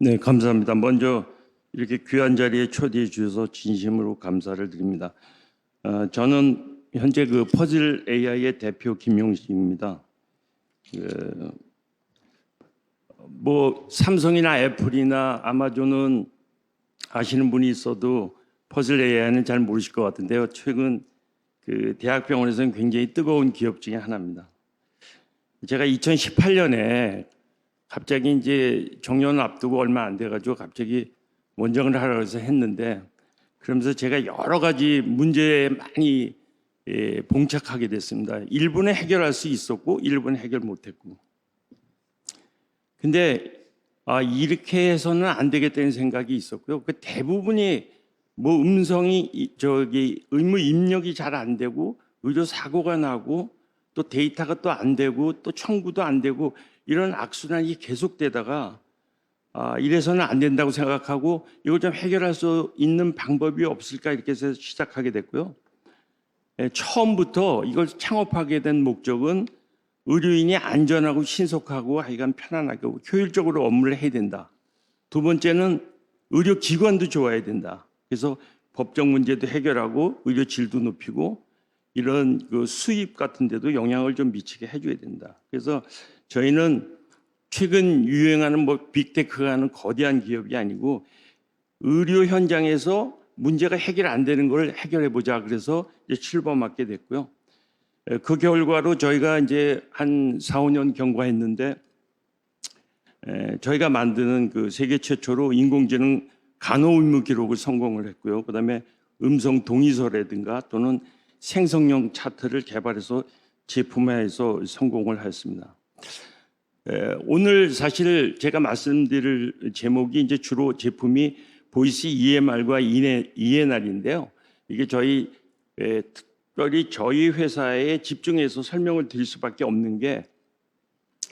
네, 감사합니다. 먼저 이렇게 귀한 자리에 초대해 주셔서 진심으로 감사를 드립니다. 저는 현재 그 퍼즐 AI의 대표 김용식입니다. 뭐 삼성이나 애플이나 아마존은 아시는 분이 있어도 퍼즐 AI는 잘 모르실 것 같은데요. 최근 그 대학병원에서는 굉장히 뜨거운 기업 중에 하나입니다. 제가 2018년에 갑자기 이제 정년 앞두고 얼마 안 돼가지고 갑자기 원정을 하라고 해서 했는데, 그러면서 제가 여러 가지 문제에 많이 봉착하게 됐습니다. 일부는 해결할 수 있었고 일부는 해결 못했고. 근데 이렇게 해서는 안 되겠다는 생각이 있었고요. 그 대부분이 뭐 음성이 의무 입력이 잘 안 되고 의료 사고가 나고 또 데이터가 또 안 되고 또 청구도 안 되고 이런 악순환이 계속되다가 이래서는 안 된다고 생각하고 이걸 좀 해결할 수 있는 방법이 없을까 이렇게 해서 시작하게 됐고요. 처음부터 이걸 창업하게 된 목적은 의료인이 안전하고 신속하고 하여간 편안하게 효율적으로 업무를 해야 된다. 두 번째는 의료기관도 좋아야 된다. 그래서 법적 문제도 해결하고 의료 질도 높이고 이런 그 수입 같은 데도 영향을 좀 미치게 해줘야 된다. 그래서 저희는 최근 유행하는 뭐 빅테크가 하는 거대한 기업이 아니고 의료 현장에서 문제가 해결 안 되는 걸 해결해 보자. 그래서 이제 출범하게 됐고요. 그 결과로 저희가 이제 한 4, 5년 경과했는데 저희가 만드는 그 세계 최초로 인공지능 간호 의무 기록을 성공을 했고요. 그다음에 음성 동의서라든가 또는 생성형 차트를 개발해서 제품화해서 성공을 했습니다. 오늘 사실 제가 말씀드릴 제목이 이제 주로 제품이 보이스 EMR과 ENR인데요. 이게 저희 특별히 저희 회사에 집중해서 설명을 드릴 수밖에 없는 게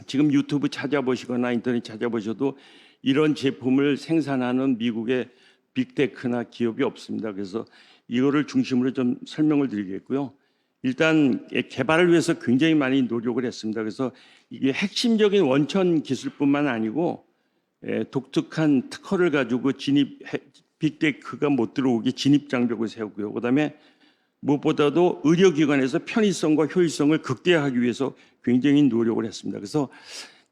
지금 유튜브 찾아보시거나 인터넷 찾아보셔도 이런 제품을 생산하는 미국의 빅테크나 기업이 없습니다. 그래서 이거를 중심으로 좀 설명을 드리겠고요. 일단 개발을 위해서 굉장히 많이 노력을 했습니다. 그래서 이게 핵심적인 원천 기술뿐만 아니고 독특한 특허를 가지고 빅테크가 못 들어오게 진입 장벽을 세우고요. 그다음에 무엇보다도 의료기관에서 편의성과 효율성을 극대화하기 위해서 굉장히 노력을 했습니다. 그래서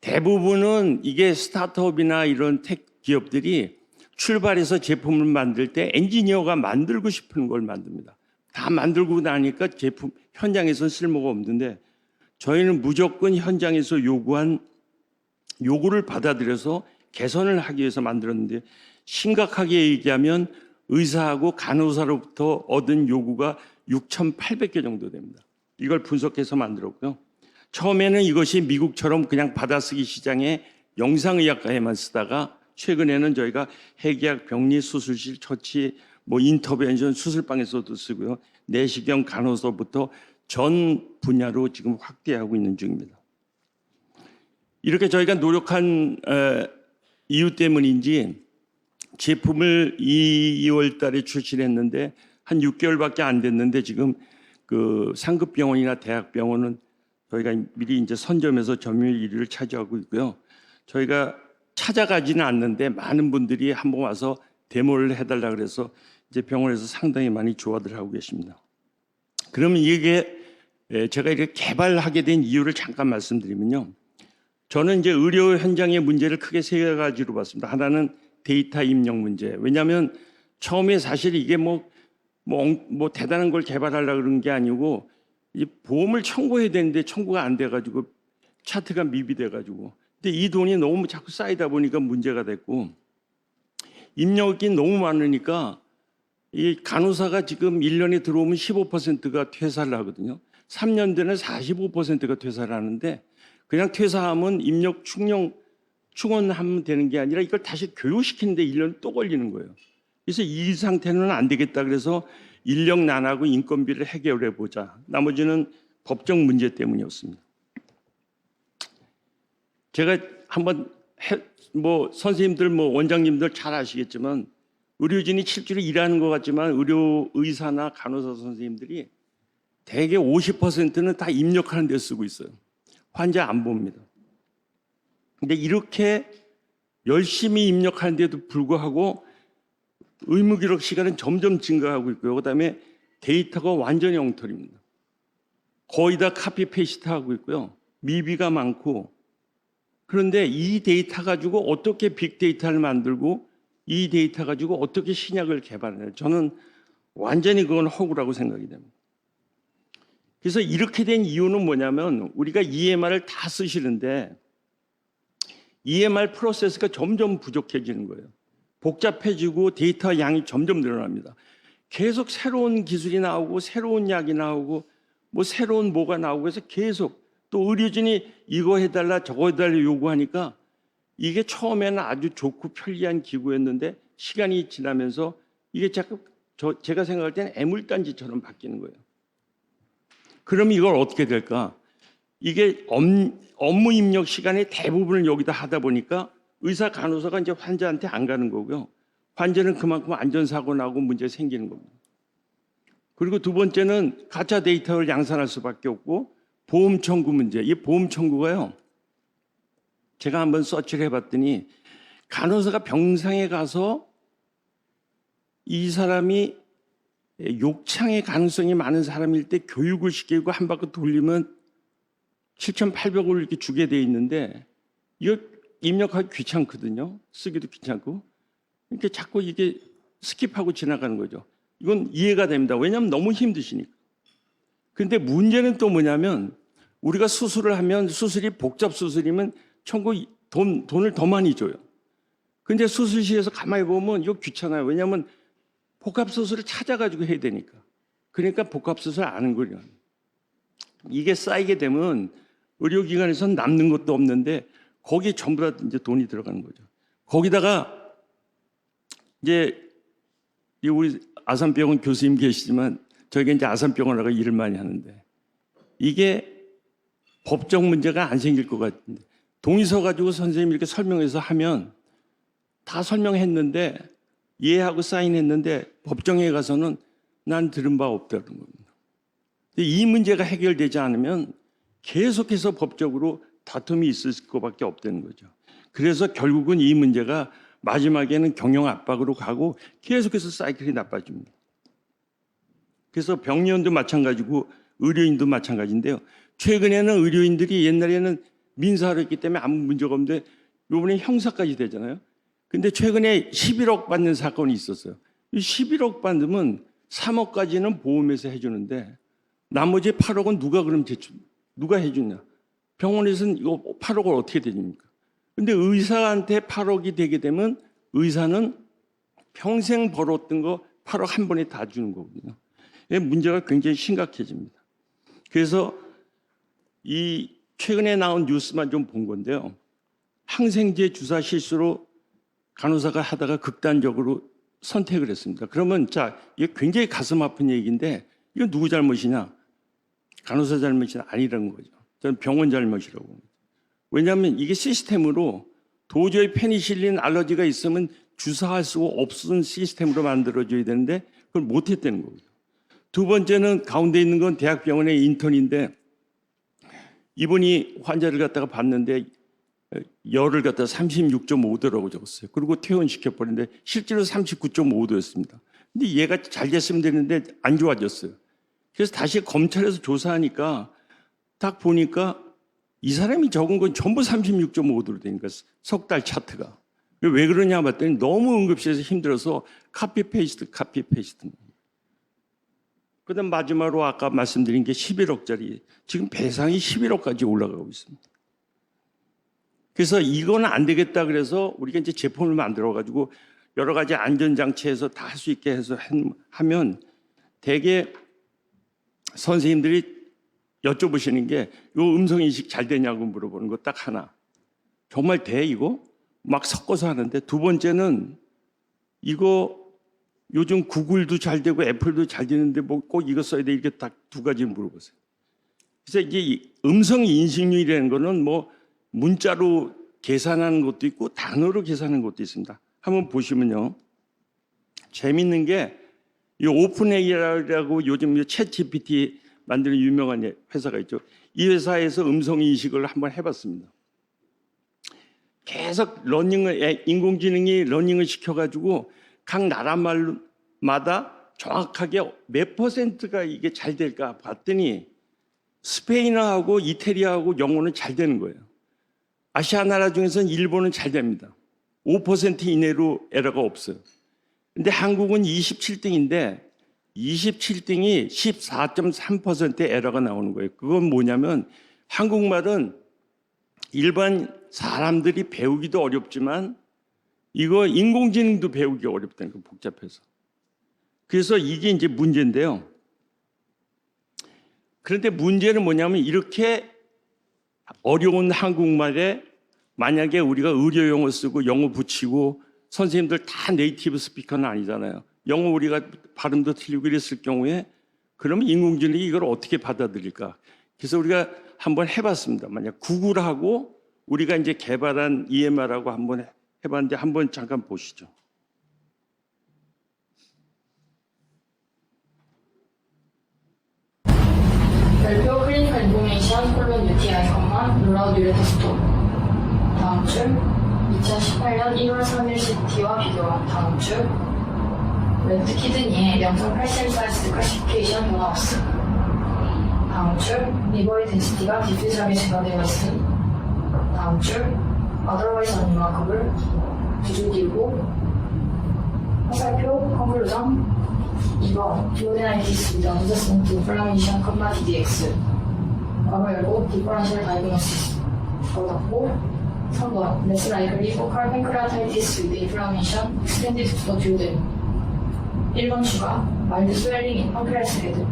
대부분은 이게 스타트업이나 이런 텍 기업들이 출발해서 제품을 만들 때 엔지니어가 만들고 싶은 걸 만듭니다. 다 만들고 나니까 제품 현장에서 쓸모가 없는데 저희는 무조건 현장에서 요구한 요구를 받아들여서 개선을 하기 위해서 만들었는데 심각하게 얘기하면 의사하고 간호사로부터 얻은 요구가 6,800개 정도 됩니다. 이걸 분석해서 만들었고요. 처음에는 이것이 미국처럼 그냥 받아쓰기 시장에 영상의학과에만 쓰다가 최근에는 저희가 핵의학, 병리, 수술실, 처치, 뭐 인터벤션, 수술방에서도 쓰고요. 내시경, 간호소부터 전 분야로 지금 확대하고 있는 중입니다. 이렇게 저희가 노력한 이유 때문인지 제품을 2월 달에 출시했는데 한 6개월밖에 안 됐는데 지금 그 상급 병원이나 대학병원은 저희가 미리 이제 선점해서 점유율 1위를 차지하고 있고요. 저희가 찾아가지는 않는데 많은 분들이 한번 와서 데모를 해달라 그래서 이제 병원에서 상당히 많이 좋아들 하고 계십니다. 그러면 이게 제가 이렇게 개발하게 된 이유를 잠깐 말씀드리면요. 저는 이제 의료 현장의 문제를 크게 세 가지로 봤습니다. 하나는 데이터 입력 문제. 왜냐하면 처음에 사실 이게 뭐 대단한 걸 개발하려고 그런 게 아니고 이 보험을 청구해야 되는데 청구가 안 돼가지고 차트가 미비돼가지고 근데 이 돈이 너무 자꾸 쌓이다 보니까 문제가 됐고 입력이 너무 많으니까 이 간호사가 지금 1년에 들어오면 15%가 퇴사를 하거든요. 3년 뒤에는 45%가 퇴사를 하는데 그냥 퇴사하면 입력 충원하면 되는 게 아니라 이걸 다시 교육시키는데 1년 또 걸리는 거예요. 그래서 이 상태는 안 되겠다. 그래서 인력 난하고 인건비를 해결해 보자. 나머지는 법적 문제 때문이었습니다. 제가 한번 선생님들 원장님들 잘 아시겠지만 의료진이 실제로 일하는 것 같지만 의사나 간호사 선생님들이 대개 50%는 다 입력하는 데 쓰고 있어요. 환자 안 봅니다. 근데 이렇게 열심히 입력하는데도 불구하고 의무 기록 시간은 점점 증가하고 있고요. 그다음에 데이터가 완전히 엉터리입니다. 거의 다 카피 페이스트 하고 있고요. 미비가 많고. 그런데 이 데이터 가지고 어떻게 빅데이터를 만들고 이 데이터 가지고 어떻게 신약을 개발해요? 저는 완전히 그건 허구라고 생각이 됩니다. 그래서 이렇게 된 이유는 뭐냐면 우리가 EMR을 다 쓰시는데 EMR 프로세스가 점점 부족해지는 거예요. 복잡해지고 데이터 양이 점점 늘어납니다. 계속 새로운 기술이 나오고 새로운 약이 나오고 뭐 새로운 뭐가 나오고 해서 계속 또 의료진이 이거 해달라 저거 해달라 요구하니까 이게 처음에는 아주 좋고 편리한 기구였는데 시간이 지나면서 이게 자꾸 제가 생각할 때는 애물단지처럼 바뀌는 거예요. 그럼 이걸 어떻게 될까? 이게 업무 입력 시간의 대부분을 여기다 하다 보니까 의사 간호사가 이제 환자한테 안 가는 거고요. 환자는 그만큼 안전사고 나고 문제 생기는 겁니다. 그리고 두 번째는 가짜 데이터를 양산할 수밖에 없고 보험 청구 문제. 이 보험 청구가요. 제가 한번 서치를 해봤더니 간호사가 병상에 가서 이 사람이 욕창의 가능성이 많은 사람일 때 교육을 시키고 한 바퀴 돌리면 7,800원을 이렇게 주게 돼 있는데 이거 입력하기 귀찮거든요. 쓰기도 귀찮고. 이렇게 자꾸 이게 스킵하고 지나가는 거죠. 이건 이해가 됩니다. 왜냐하면 너무 힘드시니까. 근데 문제는 또 뭐냐면 우리가 수술을 하면 수술이 복잡 수술이면 돈을 더 많이 줘요. 근데 수술실에서 가만히 보면 이거 귀찮아요. 왜냐하면 복합 수술을 찾아가지고 해야 되니까. 그러니까 복합 수술 안 하는 거예요. 이게 쌓이게 되면 의료기관에서는 남는 것도 없는데 거기에 전부 다 이제 돈이 들어가는 거죠. 거기다가 이제 우리 아산병원 교수님 계시지만 저희가 이제 아산병원하고 일을 많이 하는데 이게 법적 문제가 안 생길 것 같은데 동의서 가지고 선생님이 이렇게 설명해서 하면 다 설명했는데 이해하고 사인했는데 법정에 가서는 난 들은 바 없다는 겁니다. 이 문제가 해결되지 않으면 계속해서 법적으로 다툼이 있을 것밖에 없다는 거죠. 그래서 결국은 이 문제가 마지막에는 경영 압박으로 가고 계속해서 사이클이 나빠집니다. 그래서 병리원도 마찬가지고 의료인도 마찬가지인데요. 최근에는 의료인들이 옛날에는 민사를 했기 때문에 아무 문제가 없는데 이번에 형사까지 되잖아요. 근데 최근에 11억 받는 사건이 있었어요. 이 11억 받으면 3억까지는 보험에서 해주는데 나머지 8억은 누가 해주냐? 병원에서는 이거 8억을 어떻게 되십니까? 근데 의사한테 8억이 되게 되면 의사는 평생 벌었던 거 8억 한 번에 다 주는 거거든요. 문제가 굉장히 심각해집니다. 그래서 이 최근에 나온 뉴스만 좀 본 건데요. 항생제 주사 실수로 간호사가 하다가 극단적으로 선택을 했습니다. 그러면 이게 굉장히 가슴 아픈 얘기인데 이건 누구 잘못이냐? 간호사 잘못이 아니라는 거죠. 저는 병원 잘못이라고 봅니다. 왜냐하면 이게 시스템으로 도저히 페니실린 알러지가 있으면 주사할 수 없는 시스템으로 만들어줘야 되는데 그걸 못했다는 거죠. 두 번째는 가운데 있는 건 대학병원의 인턴인데 이분이 환자를 갖다가 봤는데 열을 갖다 36.5도라고 적었어요. 그리고 퇴원시켜버렸는데 실제로 39.5도였습니다. 근데 얘가 잘 됐으면 되는데 안 좋아졌어요. 그래서 다시 검찰에서 조사하니까 딱 보니까 이 사람이 적은 건 전부 36.5도로 되니까 석 달 차트가. 왜 그러냐 봤더니 너무 응급실에서 힘들어서 카피 페이스트. 그다음 마지막으로 아까 말씀드린 게 11억짜리 지금 배상이 11억까지 올라가고 있습니다. 그래서 이거는 안 되겠다 그래서 우리가 이제 제품을 만들어 가지고 여러 가지 안전장치에서 다 할 수 있게 해서 하면 대개 선생님들이 여쭤보시는 게 이 음성인식 잘 되냐고 물어보는 거 딱 하나. 정말 돼 이거? 막 섞어서 하는데 두 번째는 이거 요즘 구글도 잘 되고 애플도 잘 되는데 뭐 꼭 이거 써야 돼 이렇게 딱 두 가지 물어보세요. 그래서 이게 음성 인식률이라는 거는 뭐 문자로 계산하는 것도 있고 단어로 계산하는 것도 있습니다. 한번 보시면요. 재밌는 게 이 오픈 AI라고 요즘 챗 GPT 만드는 유명한 회사가 있죠. 이 회사에서 음성 인식을 한번 해봤습니다. 계속 인공지능이 러닝을 시켜가지고 각 나라마다 정확하게 몇 퍼센트가 이게 잘 될까 봤더니 스페인어하고 이태리하고 영어는 잘 되는 거예요. 아시아 나라 중에서는 일본은 잘 됩니다. 5% 이내로 에러가 없어요. 근데 한국은 27등인데 27등이 14.3%의 에러가 나오는 거예요. 그건 뭐냐면 한국말은 일반 사람들이 배우기도 어렵지만 이거 인공지능도 배우기 어렵다는 거, 복잡해서. 그래서 이게 이제 문제인데요. 그런데 문제는 뭐냐면 이렇게 어려운 한국말에 만약에 우리가 의료 용어 쓰고 영어 붙이고 선생님들 다 네이티브 스피커는 아니잖아요. 영어 우리가 발음도 틀리고 이랬을 경우에 그러면 인공지능이 이걸 어떻게 받아들일까? 그래서 우리가 한번 해봤습니다. 만약 구글하고 우리가 이제 개발한 EMR하고 한번 해봤는데 한번 잠깐 보시죠. 별표 클리니컬 인포메이션 콜론 UTI, 롤아웃 유레 테스트. 다음 줄 2018년 1월 3일 CT와 비교와 다음 줄 레프트 키드니의 명성 칼슘 사이즈 클래시피케이션 변화 없음. 다음 줄 리버리 덴시티가 디퓨즈하게 증가되어 있음. 다음 줄 otherwise unremarkable 두 줄 띄우고 화살표 컨클루전. 2번 duodenitis with adjustment to inflammation, DDX. 괄호 열고 differential diagnosis. 괄호 닫고 3번 less likely focal pancreatitis with inflammation extended to the duodenum. 1번 추가 mild swelling in pancreas head.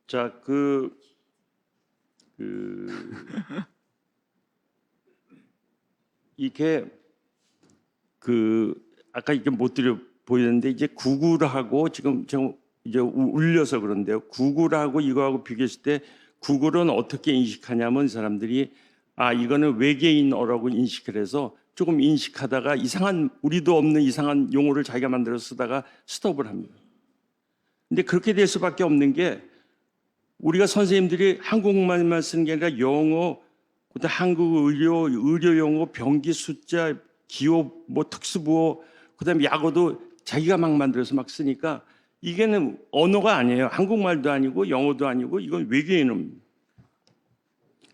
자, 이게 아까 이게 못 드려 보이는데 이제 구글하고 지금 이제 울려서 그런데요. 구글하고 이거하고 비교했을 때 구글은 어떻게 인식하냐면 사람들이 이거는 외계인어라고 인식을 해서 조금 인식하다가 이상한 우리도 없는 이상한 용어를 자기가 만들어 쓰다가 스톱을 합니다. 근데 그렇게 될 수밖에 없는 게 우리가 선생님들이 한국말만 쓰는 게 아니라 영어, 그다음 한국 의료 용어, 병기 숫자, 기호, 특수부호, 그다음에 약어도 자기가 막 만들어서 막 쓰니까 이게는 언어가 아니에요. 한국말도 아니고 영어도 아니고 이건 외계인어입니다.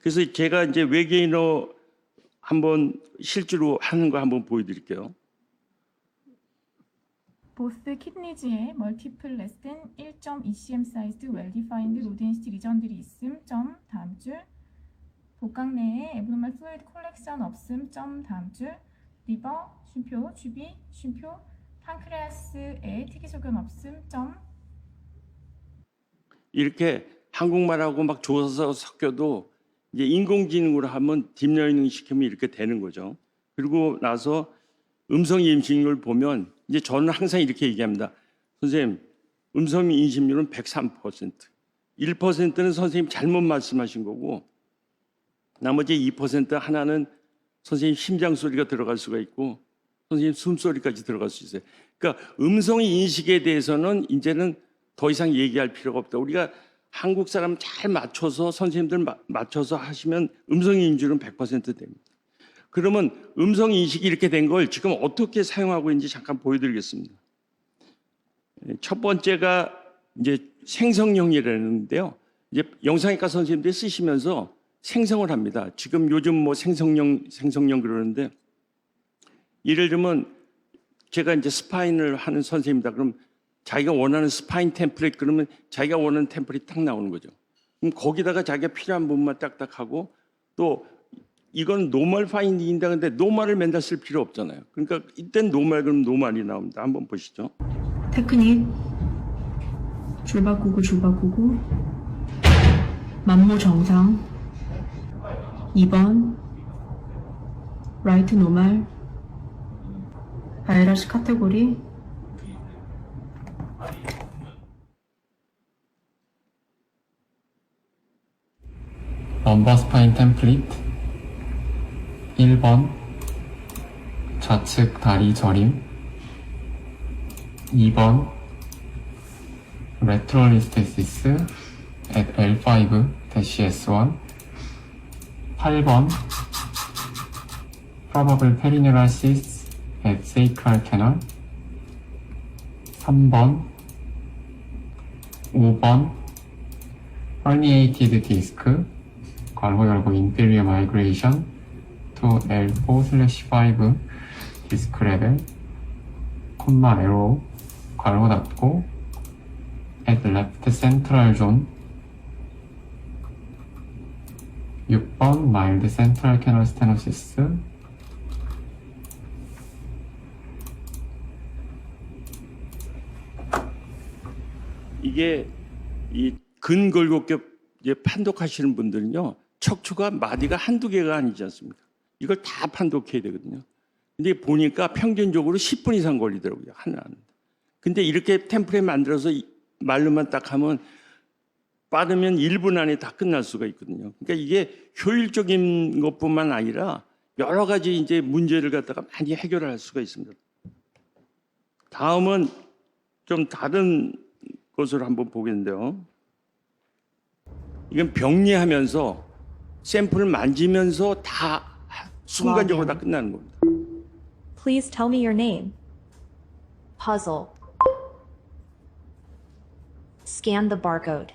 그래서 제가 이제 외계인어 한번 실제로 하는 거 한번 보여드릴게요. 보스 키드니지에 멀티플 레스 된 1.2 cm 사이즈 웰디파인드 로덴시티 리전들이 있음. 점 다음 줄 복강 내에 애브노멀 플루이드 콜렉션 없음. 점 다음 줄 리버 쉼표 주비 쉼표 판크레아스에 특이소견 없음. 점. 이렇게 한국말하고 막 조서 섞여도 이제 인공지능으로 하면 딥러닝 시키면 이렇게 되는 거죠. 그리고 나서 음성 인식률 보면 이제 저는 항상 이렇게 얘기합니다. 선생님, 음성 인식률은 103%. 1%는 선생님 잘못 말씀하신 거고 나머지 2% 하나는 선생님 심장 소리가 들어갈 수가 있고 선생님 숨소리까지 들어갈 수 있어요. 그러니까 음성 인식에 대해서는 이제는 더 이상 얘기할 필요가 없다. 우리가 한국 사람 잘 맞춰서 선생님들 맞춰서 하시면 음성 인식률은 100% 됩니다. 그러면 음성 인식이 이렇게 된 걸 지금 어떻게 사용하고 있는지 잠깐 보여드리겠습니다. 첫 번째가 이제 생성형이라는데요. 이제 영상외과 선생님들이 쓰시면서 생성을 합니다. 지금 요즘 생성형 그러는데 예를 들면 제가 이제 스파인을 하는 선생님이다. 그럼 자기가 원하는 스파인 템플릿 그러면 자기가 원하는 템플릿 딱 나오는 거죠. 그럼 거기다가 자기가 필요한 부분만 딱딱 하고 또 이건 노멀 파인딩인데 근데 노멀을 맨날 쓸 필요 없잖아요. 그러니까 이땐 노멀 그럼 노멀이 나옵니다. 한번 보시죠. 테크닉 줄 바꾸고 만무 정상 2번 라이트 노멀 바이러스 카테고리 넘버 스파인 템플릿 1번 좌측 다리 저림 2번 레트롤리스테시스 at L5-S1 8번 probable perineal cysts at sacral canal. 3번, 5번, herniated disc, 괄호 열고 inferior migration to L4/5 disc level, 콤마 arrow, 괄호 닫고 at left central zone. 6번 mild central canal stenosis. 이게 이 근골격계 이제 판독하시는 분들은요, 척추가 마디가 한두 개가 아니지 않습니까? 이걸 다 판독해야 되거든요. 근데 보니까 평균적으로 10분 이상 걸리더라고요, 하나. 근데 이렇게 템플릿 만들어서 말로만 딱 하면 빠르면 1분 안에 다 끝날 수가 있거든요. 그러니까 이게 효율적인 것뿐만 아니라 여러 가지 이제 문제를 갖다가 많이 해결할 수가 있습니다. 다음은 좀 다른 것을 한번 보겠는데요. 이건 병리하면서 샘플을 만지면서 다 순간적으로 다 끝나는 겁니다. Please tell me your name. puzzle, Scan the barcode.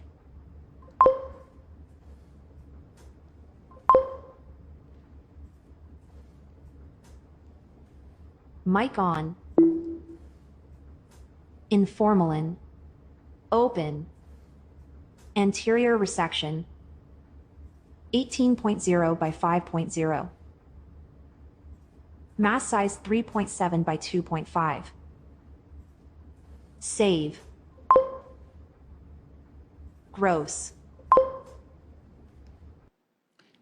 Mic on. Informalin. Open. Anterior resection. 18.0 by 5.0. Mass size 3.7 by 2.5. Save. Gross.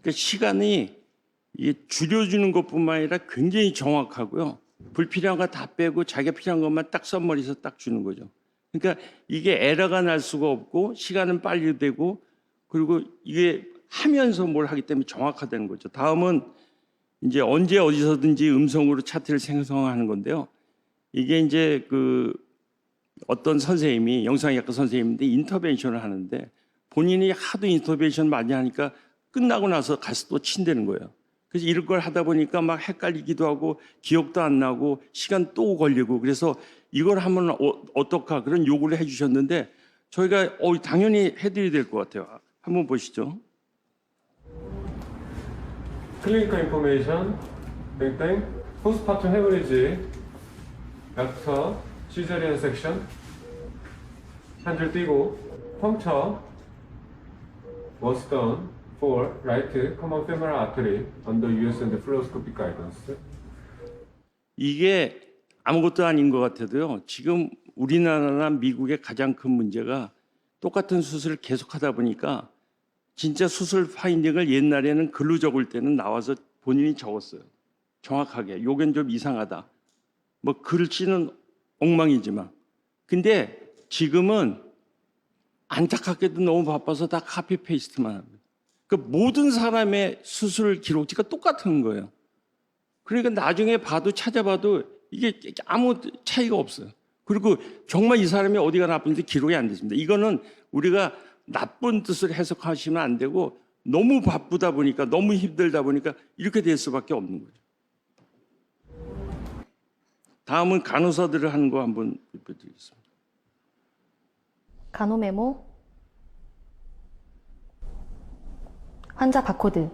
그러니까 시간이 이게 줄여주는 것뿐만 아니라 굉장히 정확하고요. 불필요한 거 다 빼고 자기가 필요한 것만 딱 썸머리에서 딱 주는 거죠. 그러니까 이게 에러가 날 수가 없고 시간은 빨리 되고 그리고 이게 하면서 뭘 하기 때문에 정확하다는 거죠. 다음은 이제 언제 어디서든지 음성으로 차트를 생성하는 건데요. 이게 이제 그 어떤 선생님이 영상의학과 선생님인데 인터벤션을 하는데 본인이 하도 인터벤션 많이 하니까 끝나고 나서 가서 또 친다는 거예요. 그래서 이런 걸 하다 보니까 막 헷갈리기도 하고 기억도 안 나고 시간 또 걸리고 그래서 이걸 하면 어떡하 그런 요구를 해주셨는데 저희가 당연히 해드려야 될 것 같아요. 한번 보시죠. 클리니컬 인포메이션 땡땡 포스트파텀 헤머리지 약터 시저리안 섹션 한 줄 띄고 펑처 was done for right common femoral artery under US and fluoroscopic guidance. 이게 아무것도 아닌 것 같아도요. 지금 우리나라나 미국의 가장 큰 문제가 똑같은 수술을 계속하다 보니까 진짜 수술 파인딩을 옛날에는 글로 적을 때는 나와서 본인이 적었어요. 정확하게. 요건 좀 이상하다. 뭐 글씨는 엉망이지만. 근데 지금은 안타깝게도 너무 바빠서 다 카피 페이스트만 합니다. 그 모든 사람의 수술 기록지가 똑같은 거예요. 그러니까 나중에 봐도 찾아봐도 이게 아무 차이가 없어요. 그리고 정말 이 사람이 어디가 나쁜지 기록이 안 됐습니다. 이거는 우리가 나쁜 뜻을 해석하시면 안 되고 너무 바쁘다 보니까 너무 힘들다 보니까 이렇게 될 수밖에 없는 거죠. 다음은 간호사들을 하는 거 한번 보여드리겠습니다. 간호 메모. 환자 바코드.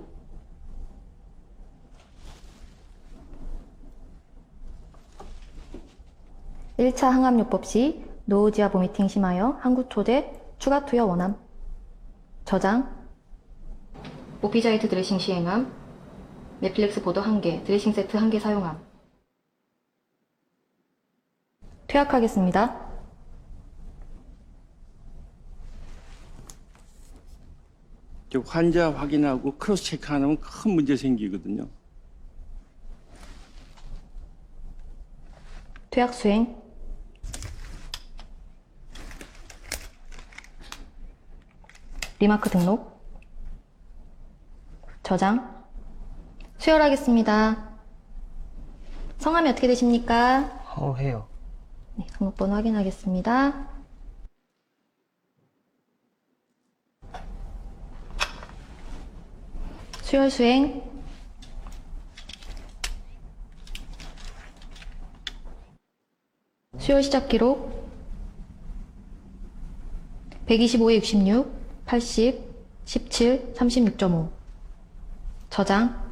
(1차) 항암요법 시 노우지아 보미팅 심하여 항구 초대 추가 투여 원함. 저장. 오피자이트 드레싱 시행함. 메필렉스 보드 1개, 드레싱 세트 1개 사용함. 퇴학하겠습니다. 환자 확인하고 크로스 체크 안 하면 큰 문제 생기거든요. 퇴학 수행. 리마크 등록. 저장. 수혈하겠습니다. 성함이 어떻게 되십니까? 해요. 네, 등록번호 확인하겠습니다. 수혈 수행. 수요 시작 기록 125에 66, 80, 17, 36.5. 저장.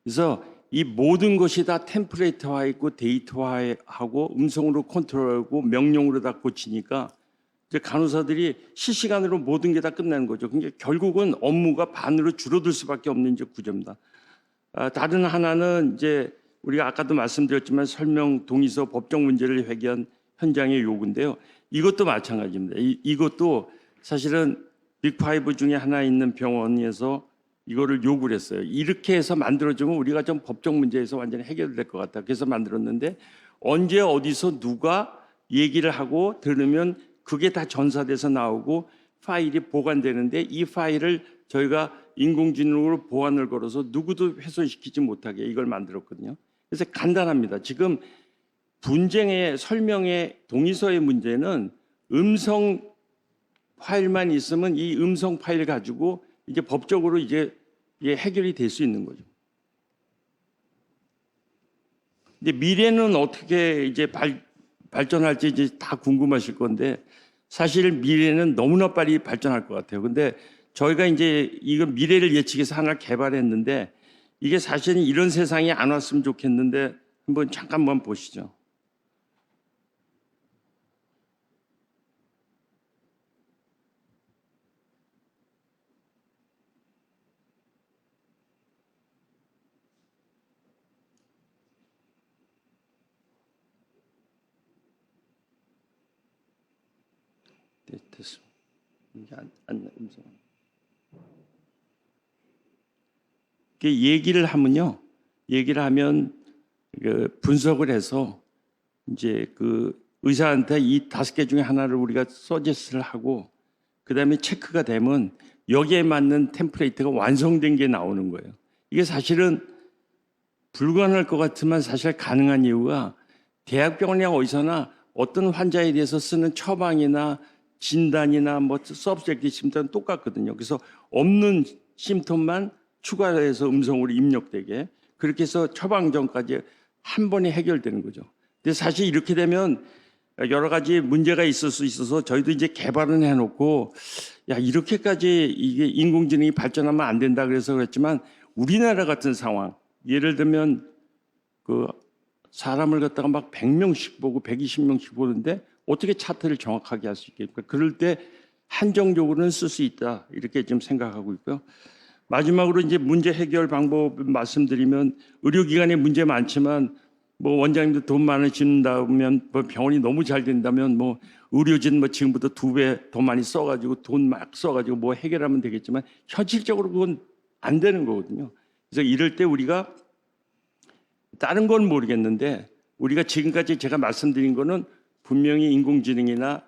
그래서 이 모든 것이 다 템플레이트화 있고 데이터화하고 음성으로 컨트롤하고 명령으로 다 고치니까 이제 간호사들이 실시간으로 모든 게 다 끝나는 거죠. 그러니까 결국은 업무가 반으로 줄어들 수밖에 없는 이제 구조입니다. 다른 하나는 이제 우리가 아까도 말씀드렸지만 설명 동의서 법적 문제를 해결한 현장의 요구인데요. 이것도 마찬가지입니다. 이것도 사실은 빅5 중에 하나 있는 병원에서 이거를 요구를 했어요. 이렇게 해서 만들어주면 우리가 좀 법적 문제에서 완전히 해결될 것 같다. 그래서 만들었는데 언제 어디서 누가 얘기를 하고 들으면 그게 다 전사돼서 나오고 파일이 보관되는데 이 파일을 저희가 인공지능으로 보안을 걸어서 누구도 훼손시키지 못하게 이걸 만들었거든요. 그래서 간단합니다. 지금 분쟁의 설명의 동의서의 문제는 음성 파일만 있으면 이 음성 파일 가지고 이제 법적으로 이제 해결이 될 수 있는 거죠. 근데 미래는 어떻게 이제 발전할지 이제 다 궁금하실 건데 사실 미래는 너무나 빨리 발전할 것 같아요. 근데 저희가 이제 이거 미래를 예측해서 하나 개발했는데 이게 사실은 이런 세상이 안 왔으면 좋겠는데 한번 잠깐만 보시죠. 네, 됐습니다. 이게 음성. 얘기를 하면요. 얘기를 하면 그 분석을 해서 이제 그 의사한테 이 5개 중에 하나를 우리가 서제스트를 하고 그다음에 체크가 되면 여기에 맞는 템플레이트가 완성된 게 나오는 거예요. 이게 사실은 불가능할 것 같지만 사실 가능한 이유가 대학병원이나 어디서나 어떤 환자에 대해서 쓰는 처방이나 진단이나 뭐 서브젝트 심턴은 똑같거든요. 그래서 없는 심턴만 추가해서 음성으로 입력되게 그렇게 해서 처방전까지 한 번에 해결되는 거죠. 근데 사실 이렇게 되면 여러 가지 문제가 있을 수 있어서 저희도 이제 개발은 해놓고 야 이렇게까지 이게 인공지능이 발전하면 안 된다 그래서 그랬지만 우리나라 같은 상황 예를 들면 그 사람을 갖다가 막 100명씩 보고 120명씩 보는데 어떻게 차트를 정확하게 할 수 있겠습니까? 그럴 때 한정적으로는 쓸 수 있다 이렇게 좀 생각하고 있고요. 마지막으로 이제 문제 해결 방법 말씀드리면 의료기관에 문제 많지만 뭐 원장님도 돈 많으신다면 뭐 병원이 너무 잘 된다면 뭐 의료진 뭐 지금부터 2배 더 많이 써가지고 돈 막 써가지고 뭐 해결하면 되겠지만 현실적으로 그건 안 되는 거거든요. 그래서 이럴 때 우리가 다른 건 모르겠는데 우리가 지금까지 제가 말씀드린 거는 분명히 인공지능이나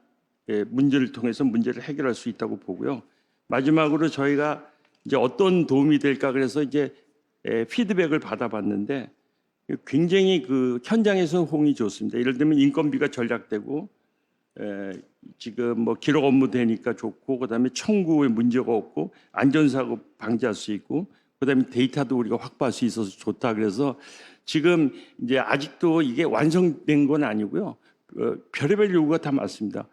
문제를 통해서 문제를 해결할 수 있다고 보고요. 마지막으로 저희가 이제 어떤 도움이 될까 그래서 이제 피드백을 받아봤는데 굉장히 그 현장에서 호응이 좋습니다. 예를 들면 인건비가 절약되고 지금 뭐 기록 업무 되니까 좋고 그다음에 청구에 문제가 없고 안전사고 방지할 수 있고 그다음에 데이터도 우리가 확보할 수 있어서 좋다. 그래서 지금 이제 아직도 이게 완성된 건 아니고요. 별의별 요구가 다 많습니다.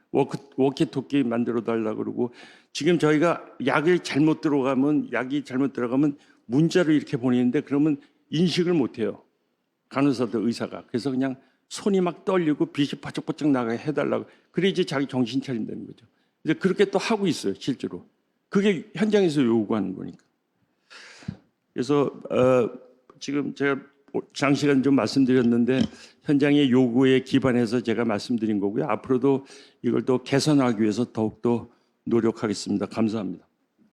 워키토키 만들어 달라 그러고 지금 저희가 약이 잘못 들어가면 문자로 이렇게 보내는데 그러면 인식을 못 해요. 간호사들 의사가. 그래서 그냥 손이 막 떨리고 빛이 바짝바짝 나가게 해달라고. 그래야지 자기 정신 차린다는 거죠. 이제 그렇게 또 하고 있어요, 실제로. 그게 현장에서 요구하는 거니까. 그래서 지금 제가 장시간 좀 말씀드렸는데 현장의 요구에 기반해서 제가 말씀드린 거고요. 앞으로도 이걸 또 개선하기 위해서 더욱더 노력하겠습니다. 감사합니다.